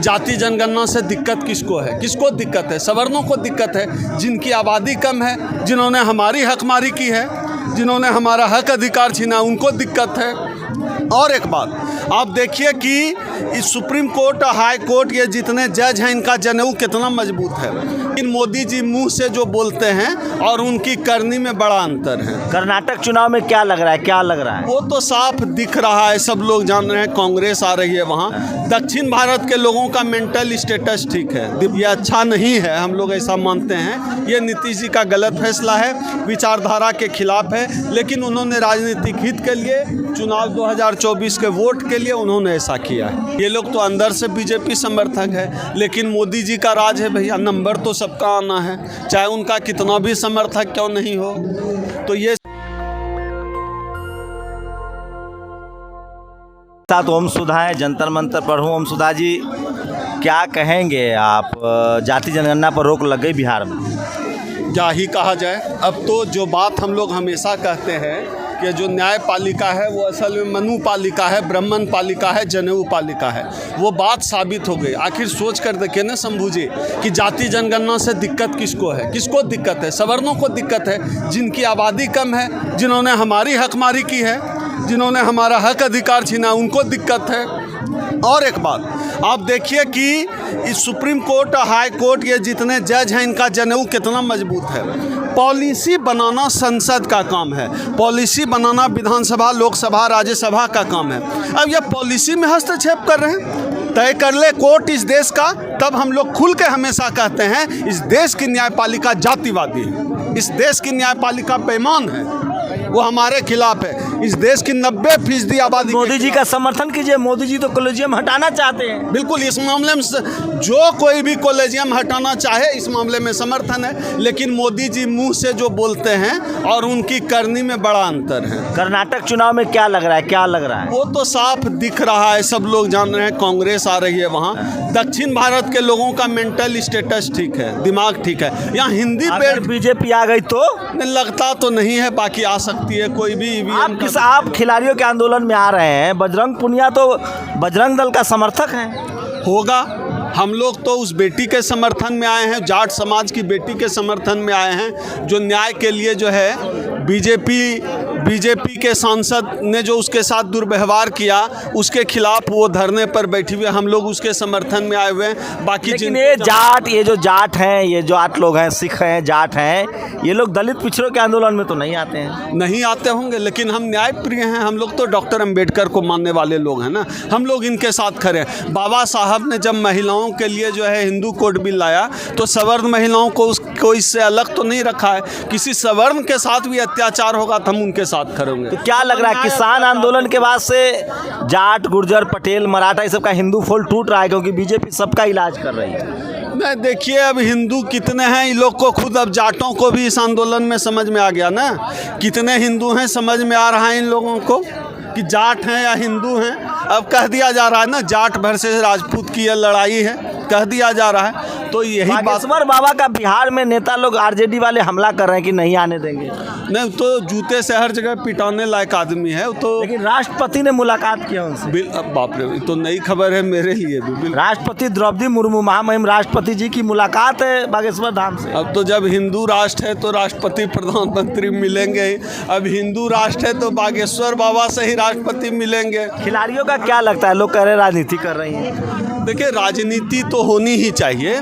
जाति जनगणना से दिक्कत किसको है? किसको दिक्कत है? सवर्णों को दिक्कत है, जिनकी आबादी कम है, जिन्होंने हमारी हकमारी की है, जिन्होंने हमारा हक अधिकार छीना, उनको दिक्कत है। और एक बात आप देखिए कि इस सुप्रीम कोर्ट, हाई कोर्ट, ये जितने जज हैं, इनका जनेऊ कितना मजबूत है। इन मोदी जी मुंह से जो बोलते हैं और उनकी करनी में बड़ा अंतर है। कर्नाटक चुनाव में क्या लग रहा है? वो तो साफ दिख रहा है, सब लोग जान रहे हैं, कांग्रेस आ रही है वहाँ। दक्षिण भारत के लोगों का मेंटल स्टेटस ठीक है, ये अच्छा नहीं है, हम लोग ऐसा मानते हैं। ये नीतीश जी का गलत फैसला है, विचारधारा के खिलाफ है, लेकिन उन्होंने राजनीतिक हित के लिए, चुनाव 2024 के वोट के लिए उन्होंने ऐसा किया है। ये लोग तो अंदर से बीजेपी समर्थक है, लेकिन मोदी जी का राज है भैया, नंबर तो सबका आना है, चाहे उनका कितना भी समर्थक क्यों नहीं हो। तो ये साथ ओम सुधा है, जंतर मंतर पर हूँ। ओम सुधा जी, क्या कहेंगे आप? जाति जनगणना पर रोक लग गई बिहार में। क्या ही कहा जाए, अब तो जो बात हम लोग हमेशा कहते हैं कि जो न्यायपालिका है वो असल में मनु पालिका है, ब्राह्मण पालिका है, जनेऊ पालिका है, वो बात साबित हो गई। आखिर सोच कर देखिए ना शंभू जी कि जाति जनगणना से दिक्कत किसको है? किसको दिक्कत है? सवर्णों को दिक्कत है, जिनकी आबादी कम है, जिन्होंने हमारी हकमारी की है, जिन्होंने हमारा हक अधिकार छीना, उनको दिक्कत है। और एक बात आप देखिए कि इस सुप्रीम कोर्ट, हाई कोर्ट, ये जितने जज हैं, इनका जनेऊ कितना मजबूत है। पॉलिसी बनाना संसद का काम है, पॉलिसी बनाना विधानसभा, लोकसभा, राज्यसभा का काम है। अब ये पॉलिसी में हस्तक्षेप कर रहे हैं। तय कर ले कोर्ट इस देश का, तब हम लोग खुल के हमेशा कहते हैं इस देश की न्यायपालिका जातिवादी है, इस देश की न्यायपालिका बेईमान है, वो हमारे खिलाफ है। इस देश की 90% आबादी। मोदी जी का समर्थन कीजिए, मोदी जी तो कॉलेजियम हटाना चाहते हैं। बिल्कुल, इस मामले में जो कोई भी कॉलेजियम हटाना चाहे, इस मामले में समर्थन है, लेकिन मोदी जी मुंह से जो बोलते हैं और उनकी करनी में बड़ा अंतर है। कर्नाटक चुनाव में क्या लग रहा है? वो तो साफ दिख रहा है, सब लोग जान रहे हैं, कांग्रेस आ रही है वहाँ। दक्षिण भारत के लोगों का मेंटल स्टेटस ठीक है, दिमाग ठीक है। यहाँ हिंदी पे बीजेपी आ गई तो लगता तो नहीं है, बाकी आ सकती है कोई भी। आप खिलाड़ियों के आंदोलन में आ रहे हैं, बजरंग पुनिया तो बजरंग दल का समर्थक है। होगा, हम लोग तो उस बेटी के समर्थन में आए हैं, जाट समाज की बेटी के समर्थन में आए हैं, जो न्याय के लिए जो है बीजेपी के सांसद ने जो उसके साथ दुर्व्यवहार किया, उसके खिलाफ वो धरने पर बैठी हुए, हम लोग उसके समर्थन में आए हुए हैं। बाकी ये जो जाट हैं, ये जो 8 लोग हैं, सिख हैं, जाट हैं, ये लोग दलित पिछड़ों के आंदोलन में तो नहीं आते हैं। नहीं आते होंगे, लेकिन हम न्याय प्रिय हैं, हम लोग तो डॉक्टर अंबेडकर को मानने वाले लोग हैं ना, हम लोग इनके साथ खड़े हैं। बाबा साहब ने जब महिलाओं के लिए जो है हिंदू कोड बिल लाया, तो सवर्ण महिलाओं को इससे अलग तो नहीं रखा है। किसी सवर्ण के साथ भी अत्याचार होगा तो हम उनके साथ खड़े होंगे। तो क्या लग रहा है, किसान आंदोलन के बाद से जाट, गुर्जर, पटेल, मराठा, ये सब का हिंदू फोल्ड टूट रहा है, क्योंकि बीजेपी सबका इलाज कर रही है? नहीं, देखिए अब हिंदू कितने हैं, इन लोग को खुद, अब जाटों को भी इस आंदोलन में समझ में आ गया ना, कितने हिंदू हैं समझ में आ रहा है इन लोगों को कि जाट हैं या हिंदू हैं। अब कह दिया जा रहा है ना, जाट भर से राजपूत की यह लड़ाई है, कह दिया जा रहा है। तो यही बागेश्वर बाबा का बिहार में नेता लोग आरजेडी वाले हमला कर रहे हैं कि नहीं आने देंगे। नहीं, तो जूते से हर जगह पिटाने लायक आदमी है तो। लेकिन राष्ट्रपति ने मुलाकात किया उनसे। बाप रे, तो नई खबर है मेरे लिए भी। राष्ट्रपति द्रौपदी मुर्मू, महामहिम राष्ट्रपति जी की मुलाकात है बागेश्वर धाम से। अब तो जब हिंदू राष्ट्र है तो राष्ट्रपति प्रधानमंत्री मिलेंगे ही। अब हिंदू राष्ट्र है तो बागेश्वर बाबा से ही राष्ट्रपति मिलेंगे। खिलाड़ियों का क्या लगता है? लोग कह रहे राजनीति कर रही है। देखिए, राजनीति तो होनी ही चाहिए।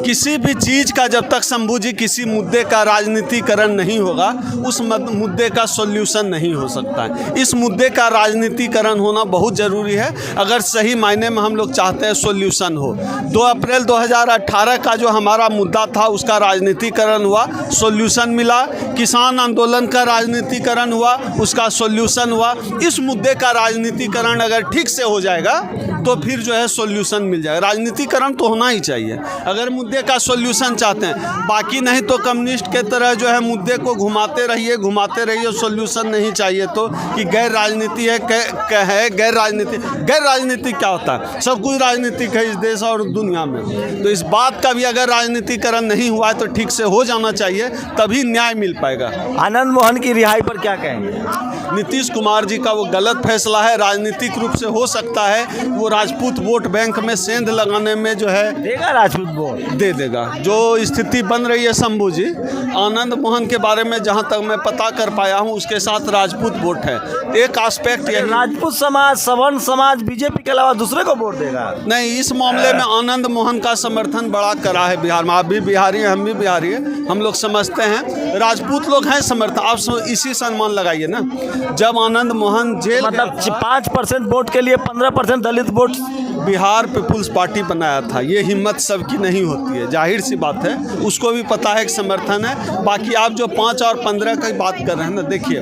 किसी भी चीज़ का जब तक शंभू जी किसी मुद्दे का राजनीतिकरण नहीं होगा, उस मुद्दे का सॉल्यूशन नहीं हो सकता है। इस मुद्दे का राजनीतिकरण होना बहुत ज़रूरी है, अगर सही मायने में हम लोग चाहते हैं सॉल्यूशन हो। 2 अप्रैल 2018 का जो हमारा मुद्दा था, उसका राजनीतिकरण हुआ, सॉल्यूशन मिला। किसान आंदोलन का राजनीतिकरण हुआ, उसका सॉल्यूशन हुआ। इस मुद्दे का राजनीतिकरण अगर ठीक से हो जाएगा तो फिर जो है सॉल्यूशन मिल जाएगा। राजनीतिकरण तो होना ही चाहिए। अगर मुद्दे का सॉल्यूशन चाहते हैं, बाकी नहीं तो कम्युनिस्ट के तरह जो है मुद्दे को घुमाते रहिए, सॉल्यूशन नहीं चाहिए तो कि गैर राजनीति है गैर राजनीति क्या होता है? सब कुछ राजनीतिक है इस देश और दुनिया में। तो इस बात का भी अगर राजनीतिकरण नहीं हुआ है तो ठीक से हो जाना चाहिए, तभी न्याय मिल पाएगा। आनंद मोहन की रिहाई पर क्या कहेंगे? नीतीश कुमार जी का वो गलत फैसला है। राजनीतिक रूप से हो सकता है वो राजपूत वोट बैंक में सेंध लगाने में जो है देगा, राजपूत वोट दे देगा। जो स्थिति बन रही है शंभू जी, आनंद मोहन के बारे में जहां तक मैं पता कर पाया हूं उसके साथ राजपूत वोट है। एक एस्पेक्ट यही, राजपूत समाज, सवर्ण समाज बीजेपी के अलावा दूसरे को वोट देगा? नहीं, इस मामले में आनंद मोहन का समर्थन बड़ा करा है बिहार में। आप भी बिहारी हैं, हम भी बिहारी हैं, हम लोग समझते हैं राजपूत लोग हैं समर्थन। आप इसी से अनुमान लगाइए ना, जब आनंद मोहन जेल मतलब 5% वोट के लिए 15% दलित वोट बिहार पीपुल्स पार्टी बनाया था। ये हिम्मत सबकी नहीं होती है, जाहिर सी बात है, उसको भी पता है कि समर्थन है। बाकी आप जो 5 और 15 की बात कर रहे हैं ना, देखिए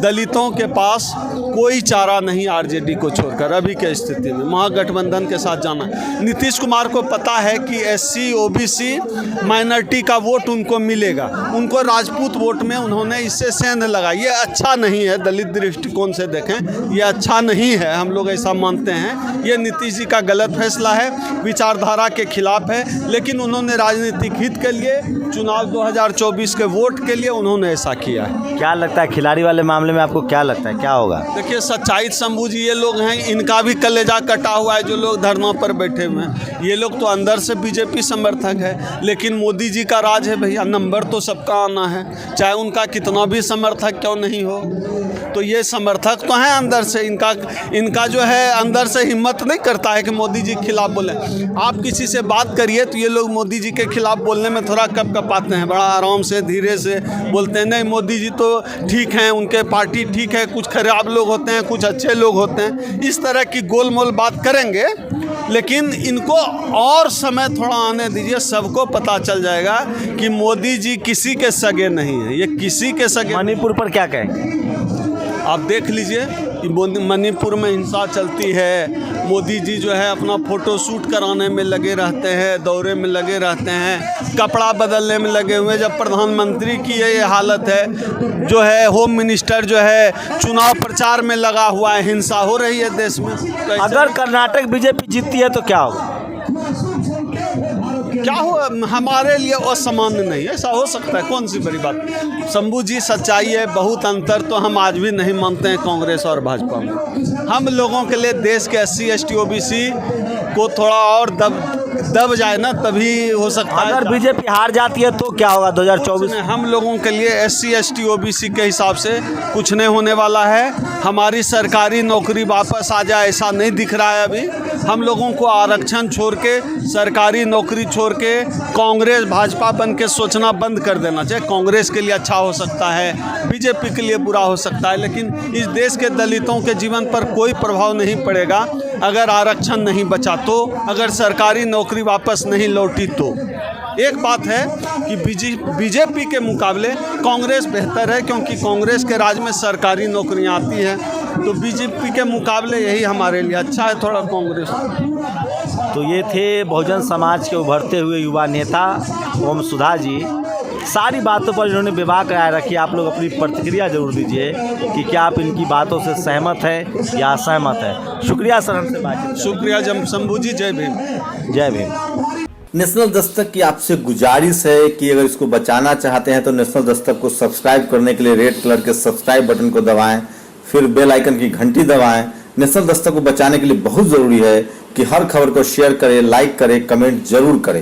दलितों के पास कोई चारा नहीं आरजेडी को छोड़कर अभी के स्थिति में महागठबंधन के साथ जाना। नीतीश कुमार को पता है कि एससी ओबीसी माइनॉरिटी का वोट उनको मिलेगा, उनको राजपूत वोट में उन्होंने इससे सेंध लगाई। ये अच्छा नहीं है, दलित दृष्टिकोण से देखें ये अच्छा नहीं है, हम लोग ऐसा मानते हैं। ये नीतीश जी का गलत फैसला है, विचारधारा के खिलाफ है, लेकिन उन्होंने राजनीतिक हित के लिए, चुनाव 2024 के वोट के लिए उन्होंने ऐसा किया है। क्या लगता है खिलाड़ी वाले मामले में आपको क्या लगता है क्या होगा? देखिए सच्चाई शंभू जी, ये लोग हैं, इनका भी कलेजा कटा हुआ है जो लोग धरना पर बैठे हुए हैं। ये लोग तो अंदर से बीजेपी समर्थक है, लेकिन मोदी जी का राज है भैया, नंबर तो सबका आना है, चाहे उनका कितना भी समर्थक क्यों नहीं हो। तो ये समर्थक तो हैं अंदर से, इनका जो है अंदर से हिम्मत नहीं करता है कि मोदी जी के खिलाफ बोले। आप किसी से बात करिए तो ये लोग मोदी जी के खिलाफ बोलने में थोड़ा कपकपाते हैं, बड़ा आराम से धीरे से बोलते हैं। नहीं, मोदी जी तो ठीक हैं, उनके पार्टी ठीक है, कुछ खराब लोग होते हैं, कुछ अच्छे लोग होते हैं, इस तरह की गोलमोल बात करेंगे। लेकिन इनको और समय थोड़ा आने दीजिए, सबको पता चल जाएगा कि मोदी जी किसी के सगे नहीं है, ये किसी के सगे। मणिपुर पर क्या कहेंगे? आप देख लीजिए कि मणिपुर में हिंसा चलती है, मोदी जी जो है अपना फ़ोटो शूट कराने में लगे रहते हैं, दौरे में लगे रहते हैं, कपड़ा बदलने में लगे हुए। जब प्रधानमंत्री की ये हालत है, जो है होम मिनिस्टर जो है चुनाव प्रचार में लगा हुआ है, हिंसा हो रही है देश में। तो अगर कर्नाटक बीजेपी जीतती है तो क्या होगा? क्या हो, हमारे लिए असामान्य नहीं है, ऐसा हो सकता है, कौन सी बड़ी बात। शंभू जी सच्चाई है, बहुत अंतर तो हम आज भी नहीं मानते हैं कांग्रेस और भाजपा में। हम लोगों के लिए देश के SC ST OBC को थोड़ा और दब जाए ना, तभी हो सकता है। अगर बीजेपी हार जाती है तो क्या होगा 2024 में? हम लोगों के लिए SC ST OBC के हिसाब से कुछ नहीं होने वाला है। हमारी सरकारी नौकरी वापस आ जाए ऐसा नहीं दिख रहा है अभी। हम लोगों को आरक्षण छोड़ के, सरकारी नौकरी छोड़ के कांग्रेस भाजपा बन के सोचना बंद कर देना चाहिए। कांग्रेस के लिए अच्छा हो सकता है, बीजेपी के लिए बुरा हो सकता है, लेकिन इस देश के दलितों के जीवन पर कोई प्रभाव नहीं पड़ेगा अगर आरक्षण नहीं बचा तो, अगर सरकारी नौकरी वापस नहीं लौटी तो। एक बात है कि बीजेपी के मुकाबले कांग्रेस बेहतर है, क्योंकि कांग्रेस के राज में सरकारी नौकरियां आती हैं, तो बीजेपी के मुकाबले यही हमारे लिए अच्छा है थोड़ा कांग्रेस। तो ये थे बहुजन समाज के उभरते हुए युवा नेता ओम सुधा जी। सारी बातों पर इन्होंने विवाह कराए रखी। आप लोग अपनी प्रतिक्रिया जरूर दीजिए कि क्या आप इनकी बातों से सहमत है या असहमत है। शुक्रिया सर, हमसे बातचीत। शुक्रिया शंभू जी, जय भीम। जय भीम। नेशनल दस्तक की आपसे गुजारिश है कि अगर इसको बचाना चाहते हैं तो नेशनल दस्तक को सब्सक्राइब करने के लिए रेड कलर के सब्सक्राइब बटन को दबाएं, फिर बेल आइकन की घंटी दबाएं। नेशनल दस्तक को बचाने के लिए बहुत जरूरी है कि हर खबर को शेयर करें, लाइक करें, कमेंट जरूर करें।